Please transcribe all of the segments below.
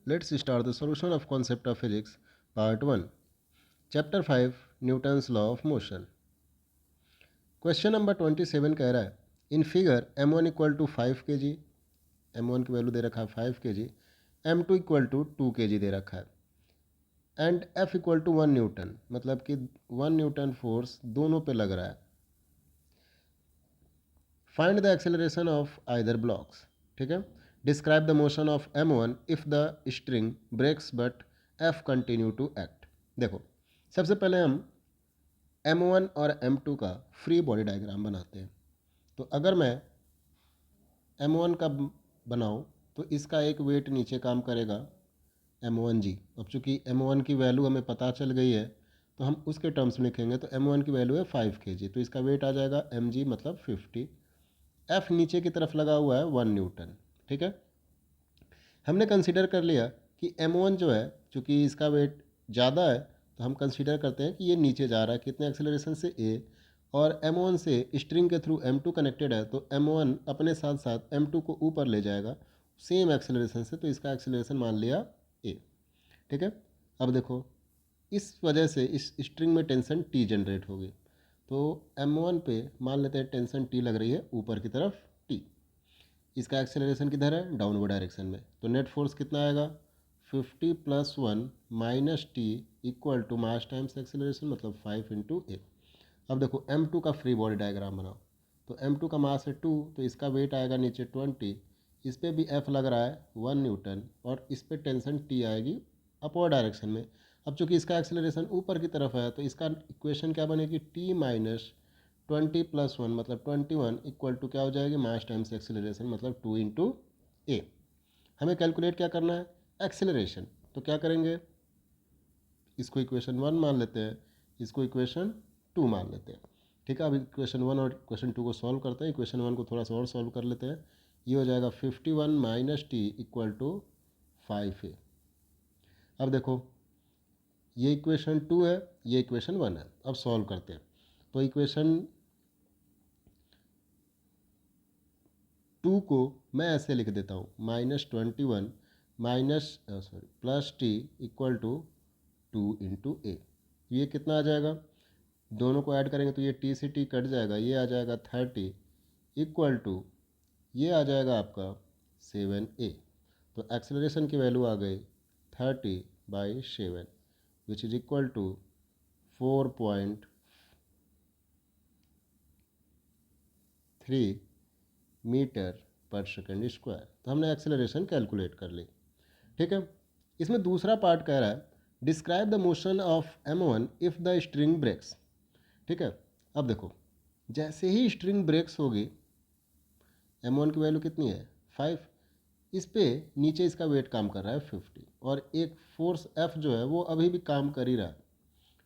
let's start the solution of concept of physics, part 1, chapter 5, Newton's law of motion. Question number 27 कह रहा है in figure m1 equal to 5 kg, m1 की value दे रखा है 5 kg, m2 equal to 2 kg दे रखा है and f equal to 1 newton, मतलब कि 1 न्यूटन फोर्स दोनों पे लग रहा है. Find the acceleration of either blocks. ठीक है. Describe the motion of m1 if the string breaks but f continue to act. देखो, सबसे पहले हम m1 और m2 का फ्री बॉडी डायग्राम बनाते हैं. तो अगर मैं m1 का बनाऊं तो इसका एक वेट नीचे काम करेगा m1g. अब चूंकि m1 की वैल्यू हमें पता चल गई है तो हम उसके टर्म्स में लिखेंगे. तो m1 की वैल्यू है 5 kg, तो इसका वेट आ जाएगा mg मतलब 50. f नीचे की तरफ लगा हुआ है 1 न्यूटन. ठीक है. हमने कंसीडर कर लिया कि m1 जो है चूँकि इसका वेट ज़्यादा है तो हम कंसीडर करते हैं कि ये नीचे जा रहा है कितने एक्सेलरेशन से a, और m1 से स्ट्रिंग के थ्रू m2 कनेक्टेड है तो m1 अपने साथ साथ m2 को ऊपर ले जाएगा सेम एक्सेलरेशन से, तो इसका एक्सेलरेशन मान लिया a. ठीक है. अब देखो, इस वजह से इस स्ट्रिंग में टेंशन T जनरेट होगी. तो m1 पे मान लेते हैं टेंशन T लग रही है ऊपर की तरफ T. इसका एक्सेलरेशन किधर है? डाउनवर्ड डायरेक्शन में. तो नेट फोर्स कितना आएगा? 50 + 1 - T equal to mass times acceleration, मतलब 5 × a. अब देखो m2 का फ्री बॉडी डायग्राम बनाओ. तो m2 का मास है 2, तो इसका वेट आएगा नीचे 20. इस पर भी f लग रहा है 1 न्यूटन और इस पर टेंशन T आएगी अपवर्ड डायरेक्शन में. अब चूंकि इसका एक्सेलरेशन ऊपर की तरफ है तो इसका इक्वेशन क्या बनेगी? T - 20 + 1 मतलब 21 इक्वल टू क्या हो जाएगी? मास टाइम्स एक्सेलरेशन, मतलब 2 × a. हमें कैलकुलेट क्या करना है? एक्सेलरेशन. तो क्या करेंगे? इसको इक्वेशन 1 मान लेते हैं, इसको इक्वेशन 2 मान लेते हैं. ठीक है. अब इक्वेशन 1 और इक्वेशन 2 को सॉल्व करते हैं. इक्वेशन 1 को थोड़ा सा और सॉल्व कर लेते हैं. ये हो जाएगा 51 - T इक्वल टू 5a. अब देखो, ये इक्वेशन 2 है, ये इक्वेशन 1 है. अब सॉल्व करते हैं. तो इक्वेशन 2 को मैं ऐसे लिख देता हूँ -21 +T इक्वल टू 2 × a. ये कितना आ जाएगा? दोनों को ऐड करेंगे तो ये T से T कट जाएगा, ये आ जाएगा 30 इक्वल टू ये आ जाएगा आपका 7a. तो एक्सेलरेशन की वैल्यू आ गई 30/7 which is equal to 4.3 metre per second square. तो हमने एक्सेलरेशन कैलकुलेट कर ली. ठीक है. इसमें दूसरा पार्ट कह रहा है describe the motion of m1 if the string breaks. ठीक है. अब देखो, जैसे ही स्ट्रिंग ब्रेक्स होगी, m1 की वैल्यू कितनी है? 5. इस पे नीचे इसका वेट काम कर रहा है 50 और एक फोर्स F जो है वो अभी भी काम कर ही रहा है.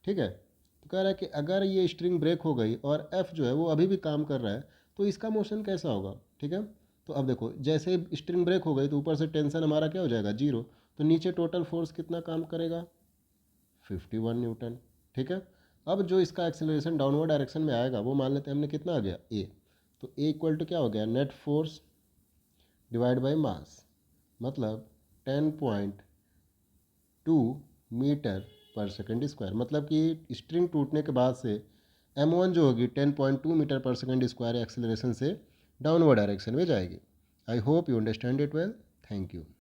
ठीक है. तो कह रहा है कि अगर ये स्ट्रिंग ब्रेक हो गई और F जो है वो अभी भी काम कर रहा है तो इसका मोशन कैसा होगा? ठीक है. तो अब देखो, जैसे ही स्ट्रिंग ब्रेक हो गई तो ऊपर से टेंशन हमारा क्या हो जाएगा? 0. तो नीचे टोटल फोर्स कितना काम करेगा? 51 न्यूटन. ठीक है. अब जो इसका एक्सेलरेशन डाउनवर्ड डायरेक्शन में आएगा वो मान लेते हैं हमने कितना आ गया? a. तो a इक्वल टू क्या हो गया? Net force divide by mass, मतलब 10.2 मीटर/सेकंड स्क्वायर. मतलब कि स्ट्रिंग टूटने के बाद से m1 जो होगी 10.2 मीटर/सेकंड स्क्वायर एक्सेलरेशन से डाउनवर्ड डायरेक्शन में जाएगी. I hope you understand it well. Thank you.